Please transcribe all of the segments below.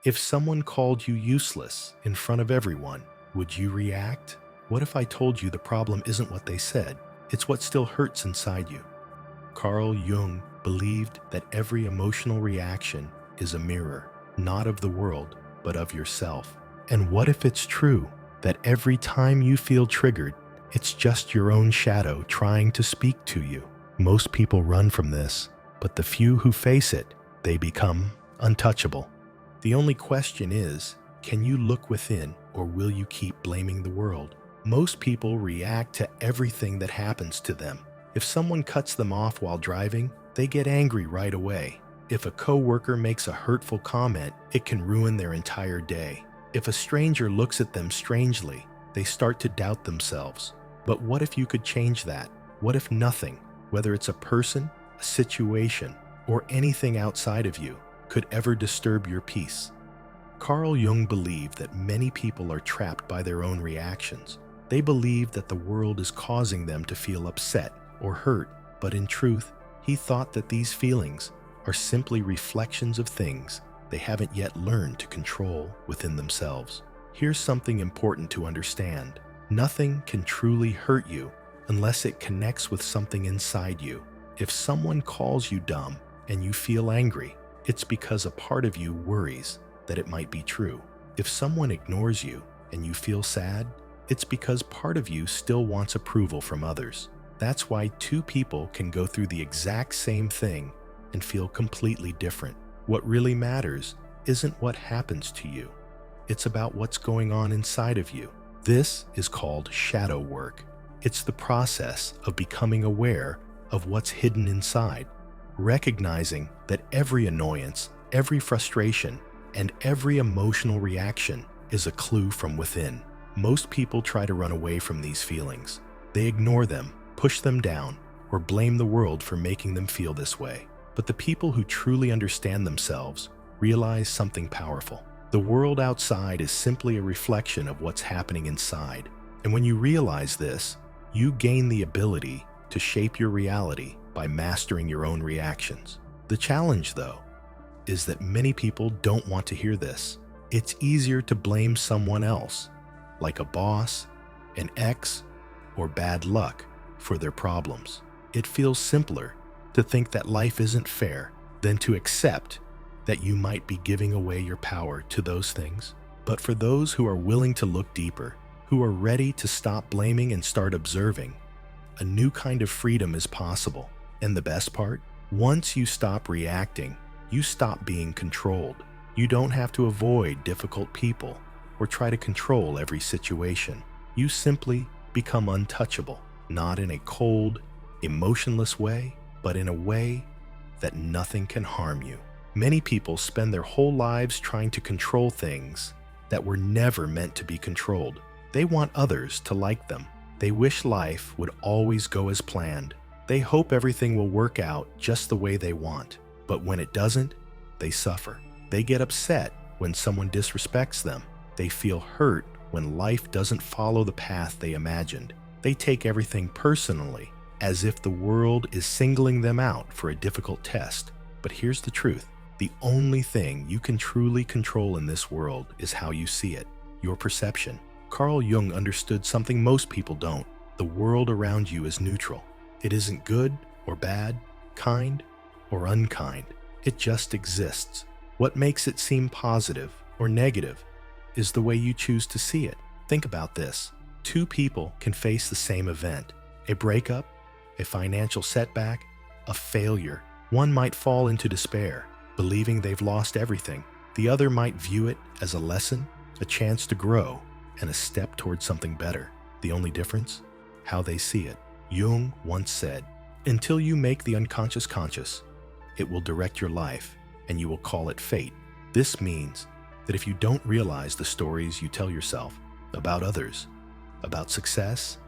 If someone called you useless in front of everyone, would you react? What if I told you the problem isn't what they said? It's what still hurts inside you. Carl Jung believed that every emotional reaction is a mirror, not of the world, but of yourself. And what if it's true that every time you feel triggered, it's just your own shadow trying to speak to you? Most people run from this, but the few who face it, they become untouchable. The only question is, can you look within, or will you keep blaming the world? Most people react to everything that happens to them. If someone cuts them off while driving, they get angry right away. If a coworker makes a hurtful comment, it can ruin their entire day. If a stranger looks at them strangely, they start to doubt themselves. But what if you could change that? What if nothing, whether it's a person, a situation, or anything outside of you, could ever disturb your peace? Carl Jung believed that many people are trapped by their own reactions. They believe that the world is causing them to feel upset or hurt, but in truth, he thought that these feelings are simply reflections of things they haven't yet learned to control within themselves. Here's something important to understand. Nothing can truly hurt you unless it connects with something inside you. If someone calls you dumb and you feel angry, it's because a part of you worries that it might be true. If someone ignores you and you feel sad, it's because part of you still wants approval from others. That's why two people can go through the exact same thing and feel completely different. What really matters isn't what happens to you. It's about what's going on inside of you. This is called shadow work. It's the process of becoming aware of what's hidden inside, recognizing that every annoyance, every frustration, and every emotional reaction is a clue from within. Most people try to run away from these feelings. They ignore them, push them down, or blame the world for making them feel this way. But the people who truly understand themselves realize something powerful. The world outside is simply a reflection of what's happening inside. And when you realize this, you gain the ability to shape your reality by mastering your own reactions. The challenge, though, is that many people don't want to hear this. It's easier to blame someone else, like a boss, an ex, or bad luck, for their problems. It feels simpler to think that life isn't fair than to accept that you might be giving away your power to those things. But for those who are willing to look deeper, who are ready to stop blaming and start observing, a new kind of freedom is possible. And the best part? Once you stop reacting, you stop being controlled. You don't have to avoid difficult people or try to control every situation. You simply become untouchable, not in a cold, emotionless way, but in a way that nothing can harm you. Many people spend their whole lives trying to control things that were never meant to be controlled. They want others to like them. They wish life would always go as planned. They hope everything will work out just the way they want. But when it doesn't, they suffer. They get upset when someone disrespects them. They feel hurt when life doesn't follow the path they imagined. They take everything personally, as if the world is singling them out for a difficult test. But here's the truth. The only thing you can truly control in this world is how you see it, your perception. Carl Jung understood something most people don't. The world around you is neutral. It isn't good or bad, kind or unkind. It just exists. What makes it seem positive or negative is the way you choose to see it. Think about this. Two people can face the same event: a breakup, a financial setback, a failure. One might fall into despair, believing they've lost everything. The other might view it as a lesson, a chance to grow, and a step towards something better. The only difference? How they see it. Jung once said, "Until you make the unconscious conscious, it will direct your life, and you will call it fate." This means that if you don't realize the stories you tell yourself about others, about success,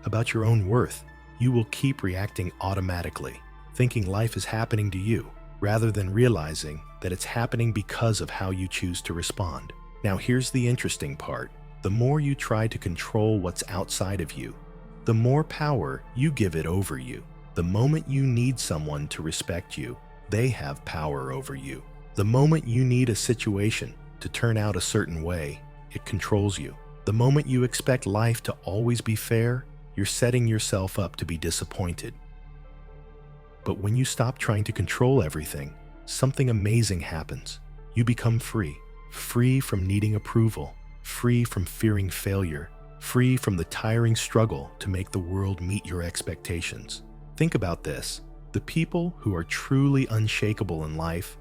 about your own worth, you will keep reacting automatically, thinking life is happening to you, rather than realizing that it's happening because of how you choose to respond. Now here's the interesting part. The more you try to control what's outside of you, the more power you give it over you. The moment you need someone to respect you, they have power over you. The moment you need a situation to turn out a certain way, it controls you. The moment you expect life to always be fair, you're setting yourself up to be disappointed. But when you stop trying to control everything, something amazing happens. You become free. Free from needing approval. Free from fearing failure. Free from the tiring struggle to make the world meet your expectations. Think about this. The people who are truly unshakable in life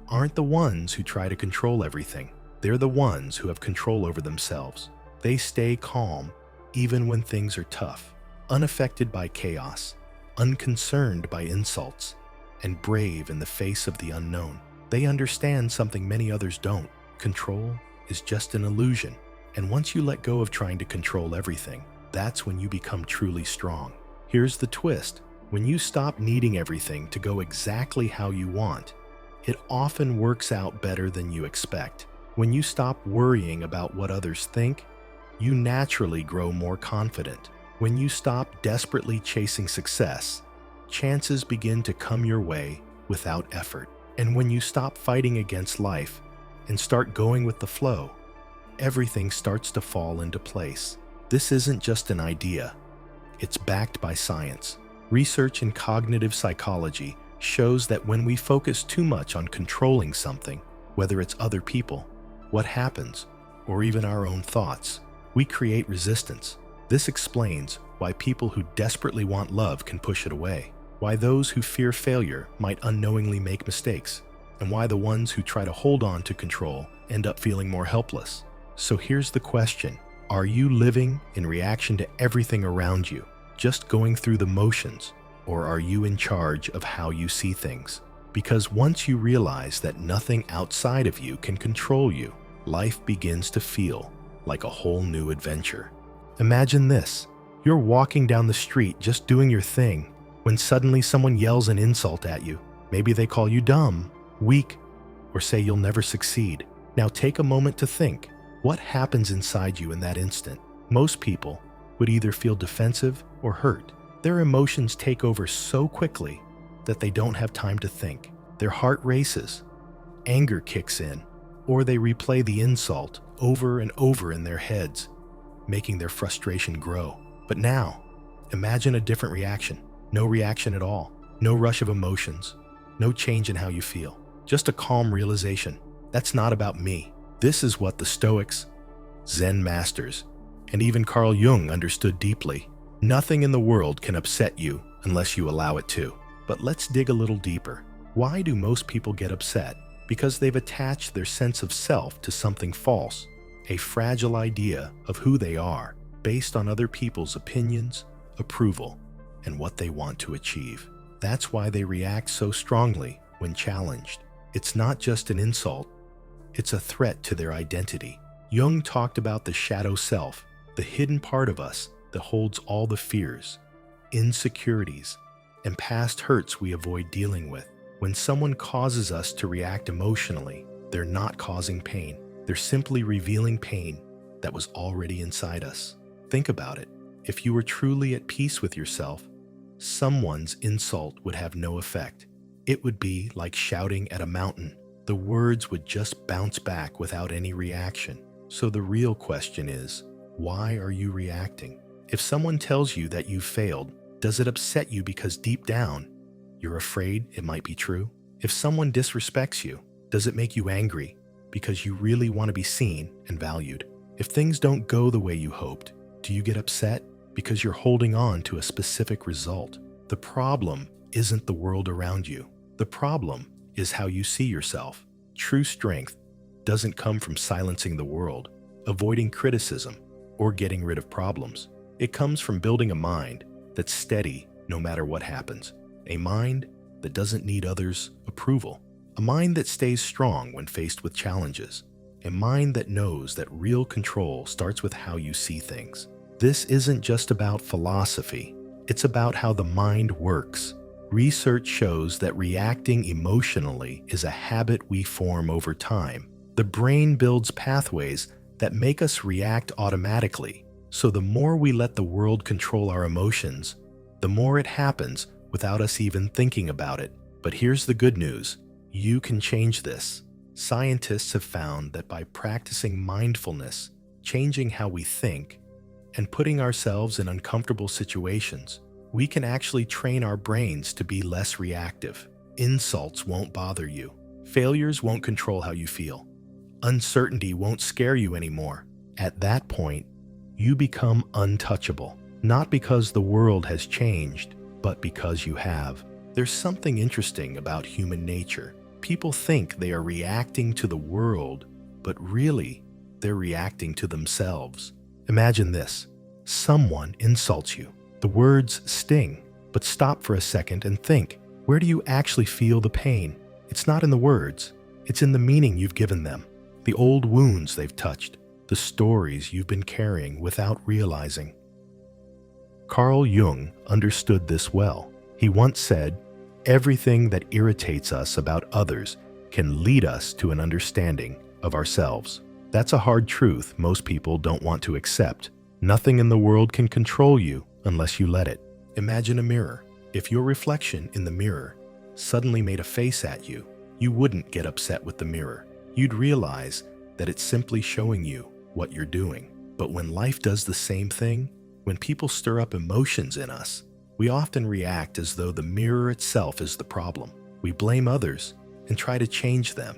aren't the ones who try to control everything. They're the ones who have control over themselves. They stay calm even when things are tough, unaffected by chaos, unconcerned by insults, and brave in the face of the unknown. They understand something many others don't. Control is just an illusion. And once you let go of trying to control everything, that's when you become truly strong. Here's the twist. When you stop needing everything to go exactly how you want, it often works out better than you expect. When you stop worrying about what others think, you naturally grow more confident. When you stop desperately chasing success, chances begin to come your way without effort. And when you stop fighting against life and start going with the flow, everything starts to fall into place. This isn't just an idea. It's backed by science. Research in cognitive psychology shows that when we focus too much on controlling something, whether it's other people, what happens, or even our own thoughts, we create resistance. This explains why people who desperately want love can push it away, why those who fear failure might unknowingly make mistakes, and why the ones who try to hold on to control end up feeling more helpless. So here's the question. Are you living in reaction to everything around you, just going through the motions, or are you in charge of how you see things? Because once you realize that nothing outside of you can control you, life begins to feel like a whole new adventure. Imagine this. You're walking down the street just doing your thing when suddenly someone yells an insult at you. Maybe they call you dumb, weak, or say you'll never succeed. Now take a moment to think. What happens inside you in that instant? Most people would either feel defensive or hurt. Their emotions take over so quickly that they don't have time to think. Their heart races, anger kicks in, or they replay the insult over and over in their heads, making their frustration grow. But now, imagine a different reaction. No reaction at all. No rush of emotions. No change in how you feel. Just a calm realization. That's not about me. This is what the Stoics, Zen masters, and even Carl Jung understood deeply. Nothing in the world can upset you unless you allow it to. But let's dig a little deeper. Why do most people get upset? Because they've attached their sense of self to something false, a fragile idea of who they are, based on other people's opinions, approval, and what they want to achieve. That's why they react so strongly when challenged. It's not just an insult. It's a threat to their identity. Jung talked about the shadow self, the hidden part of us that holds all the fears, insecurities, and past hurts we avoid dealing with. When someone causes us to react emotionally, they're not causing pain. They're simply revealing pain that was already inside us. Think about it. If you were truly at peace with yourself, someone's insult would have no effect. It would be like shouting at a mountain. The words would just bounce back without any reaction. So the real question is, why are you reacting? If someone tells you that you failed, does it upset you because deep down, you're afraid it might be true? If someone disrespects you, does it make you angry because you really want to be seen and valued? If things don't go the way you hoped, do you get upset because you're holding on to a specific result? The problem isn't the world around you. The problem is how you see yourself. True strength doesn't come from silencing the world, avoiding criticism, or getting rid of problems. It comes from building a mind that's steady no matter what happens. A mind that doesn't need others' approval. A mind that stays strong when faced with challenges. A mind that knows that real control starts with how you see things. This isn't just about philosophy. It's about how the mind works. Research shows that reacting emotionally is a habit we form over time. The brain builds pathways that make us react automatically. So the more we let the world control our emotions, the more it happens without us even thinking about it. But here's the good news. You can change this. Scientists have found that by practicing mindfulness, changing how we think, and putting ourselves in uncomfortable situations, we can actually train our brains to be less reactive. Insults won't bother you. Failures won't control how you feel. Uncertainty won't scare you anymore. At that point, you become untouchable, not because the world has changed, but because you have. There's something interesting about human nature. People think they are reacting to the world, but really, they're reacting to themselves. Imagine this. Someone insults you. The words sting, but stop for a second and think, where do you actually feel the pain? It's not in the words. It's in the meaning you've given them, the old wounds they've touched, the stories you've been carrying without realizing. Carl Jung understood this well. He once said, "Everything that irritates us about others can lead us to an understanding of ourselves." That's a hard truth most people don't want to accept. Nothing in the world can control you unless you let it. Imagine a mirror. If your reflection in the mirror suddenly made a face at you, you wouldn't get upset with the mirror. You'd realize that it's simply showing you what you're doing. But when life does the same thing, when people stir up emotions in us, we often react as though the mirror itself is the problem. We blame others and try to change them,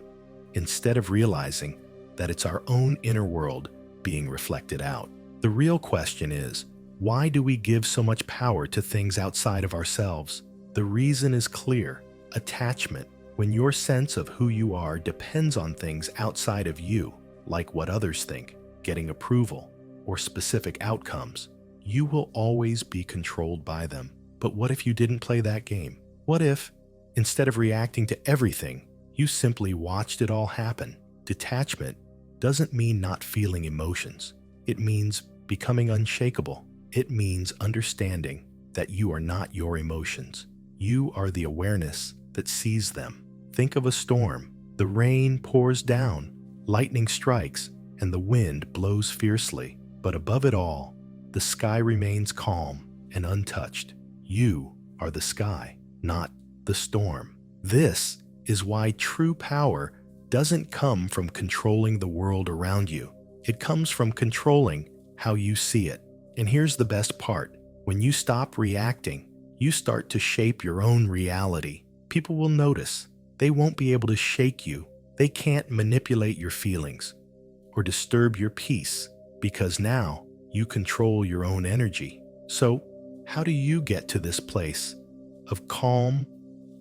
instead of realizing that it's our own inner world being reflected out. The real question is, why do we give so much power to things outside of ourselves? The reason is clear: attachment. When your sense of who you are depends on things outside of you, like what others think, getting approval, or specific outcomes, you will always be controlled by them. But what if you didn't play that game? What if, instead of reacting to everything, you simply watched it all happen? Detachment doesn't mean not feeling emotions. It means becoming unshakable. It means understanding that you are not your emotions. You are the awareness that sees them. Think of a storm. The rain pours down, lightning strikes, and the wind blows fiercely. But above it all, the sky remains calm and untouched. You are the sky, not the storm. This is why true power doesn't come from controlling the world around you. It comes from controlling how you see it. And here's the best part. When you stop reacting, you start to shape your own reality. People will notice. They won't be able to shake you. They can't manipulate your feelings or disturb your peace, because now you control your own energy. So, how do you get to this place of calm,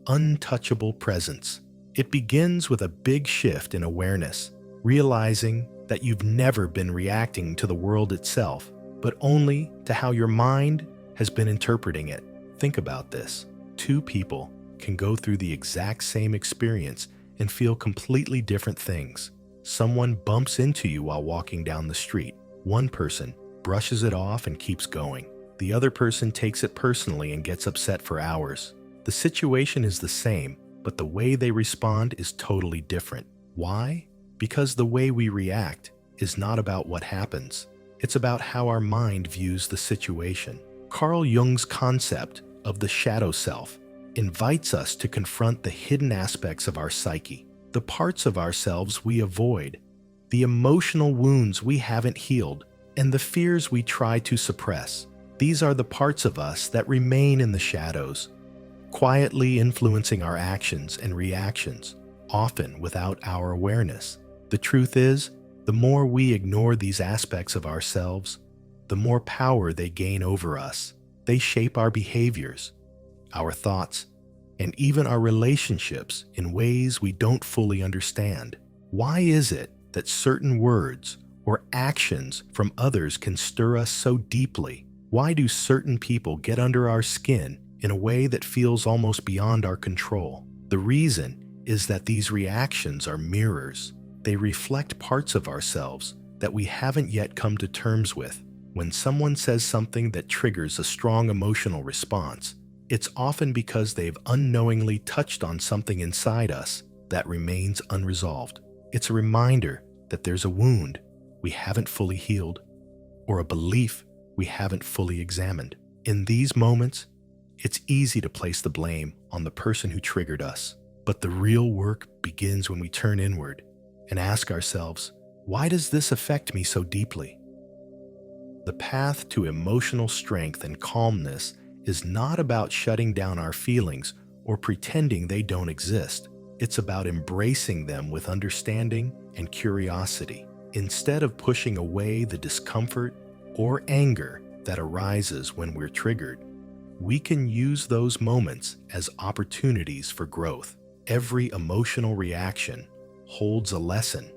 untouchable presence? It begins with a big shift in awareness, realizing that you've never been reacting to the world itself, but only to how your mind has been interpreting it. Think about this. Two people can go through the exact same experience and feel completely different things. Someone bumps into you while walking down the street. One person brushes it off and keeps going. The other person takes it personally and gets upset for hours. The situation is the same, but the way they respond is totally different. Why? Because the way we react is not about what happens. It's about how our mind views the situation. Carl Jung's concept of the shadow self invites us to confront the hidden aspects of our psyche, the parts of ourselves we avoid, the emotional wounds we haven't healed, and the fears we try to suppress. These are the parts of us that remain in the shadows, quietly influencing our actions and reactions, often without our awareness. The truth is, the more we ignore these aspects of ourselves, the more power they gain over us. They shape our behaviors, our thoughts, and even our relationships in ways we don't fully understand. Why is it that certain words or actions from others can stir us so deeply? Why do certain people get under our skin in a way that feels almost beyond our control? The reason is that these reactions are mirrors. They reflect parts of ourselves that we haven't yet come to terms with. When someone says something that triggers a strong emotional response, it's often because they've unknowingly touched on something inside us that remains unresolved. It's a reminder that there's a wound we haven't fully healed, or a belief we haven't fully examined. In these moments, it's easy to place the blame on the person who triggered us. But the real work begins when we turn inward. and ask ourselves, why does this affect me so deeply? The path to emotional strength and calmness is not about shutting down our feelings or pretending they don't exist. It's about embracing them with understanding and curiosity, instead of pushing away the discomfort or anger that arises when we're triggered. We can use those moments as opportunities for growth. Every emotional reaction holds a lesson,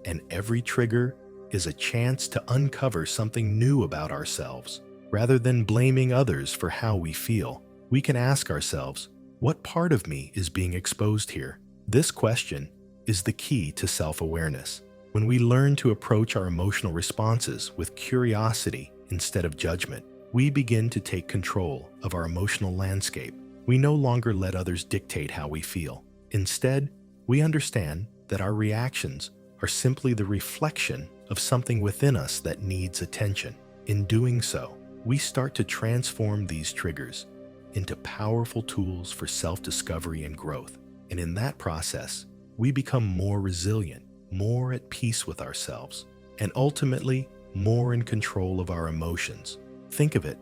and every trigger is a chance to uncover something new about ourselves. Rather than blaming others for how we feel, we can ask ourselves, what part of me is being exposed here? This question is the key to self-awareness. When we learn to approach our emotional responses with curiosity instead of judgment, we begin to take control of our emotional landscape. We no longer let others dictate how we feel. Instead, we understand that our reactions are simply the reflection of something within us that needs attention. In doing so, we start to transform these triggers into powerful tools for self-discovery and growth. And in that process, we become more resilient, more at peace with ourselves, and ultimately more in control of our emotions. Think of it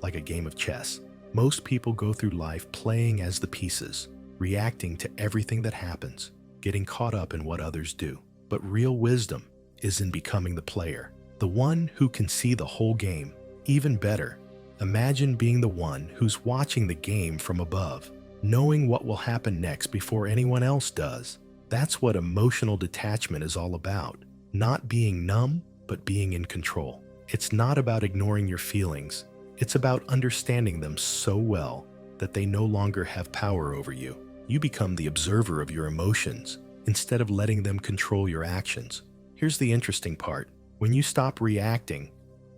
like a game of chess. Most people go through life playing as the pieces, reacting to everything that happens, getting caught up in what others do. But real wisdom is in becoming the player, the one who can see the whole game. Even better, imagine being the one who's watching the game from above, knowing what will happen next before anyone else does. That's what emotional detachment is all about. Not being numb, but being in control. It's not about ignoring your feelings. It's about understanding them so well that they no longer have power over you. You become the observer of your emotions instead of letting them control your actions. Here's the interesting part. When you stop reacting,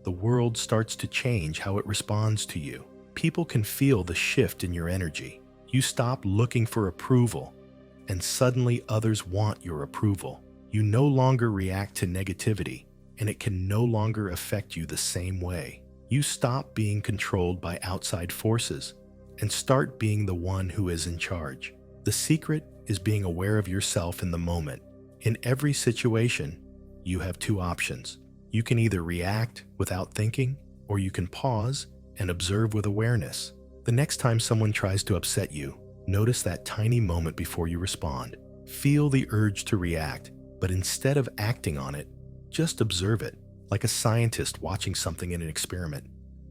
the world starts to change how it responds to you. People can feel the shift in your energy. You stop looking for approval, and suddenly others want your approval. You no longer react to negativity, and it can no longer affect you the same way. You stop being controlled by outside forces and start being the one who is in charge. The secret is being aware of yourself in the moment. In every situation, you have two options. You can either react without thinking, or you can pause and observe with awareness. The next time someone tries to upset you, notice that tiny moment before you respond. Feel the urge to react, but instead of acting on it, just observe it, like a scientist watching something in an experiment.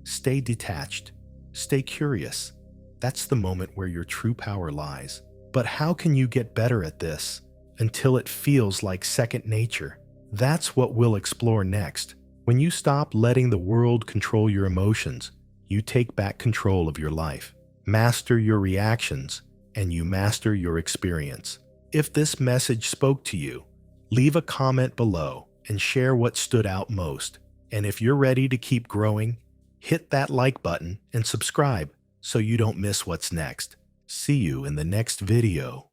Stay detached. Stay curious. That's the moment where your true power lies. But how can you get better at this until it feels like second nature? That's what we'll explore next. When you stop letting the world control your emotions, you take back control of your life. Master your reactions, and you master your experience. If this message spoke to you, leave a comment below and share what stood out most. And if you're ready to keep growing, hit that like button and subscribe so you don't miss what's next. See you in the next video.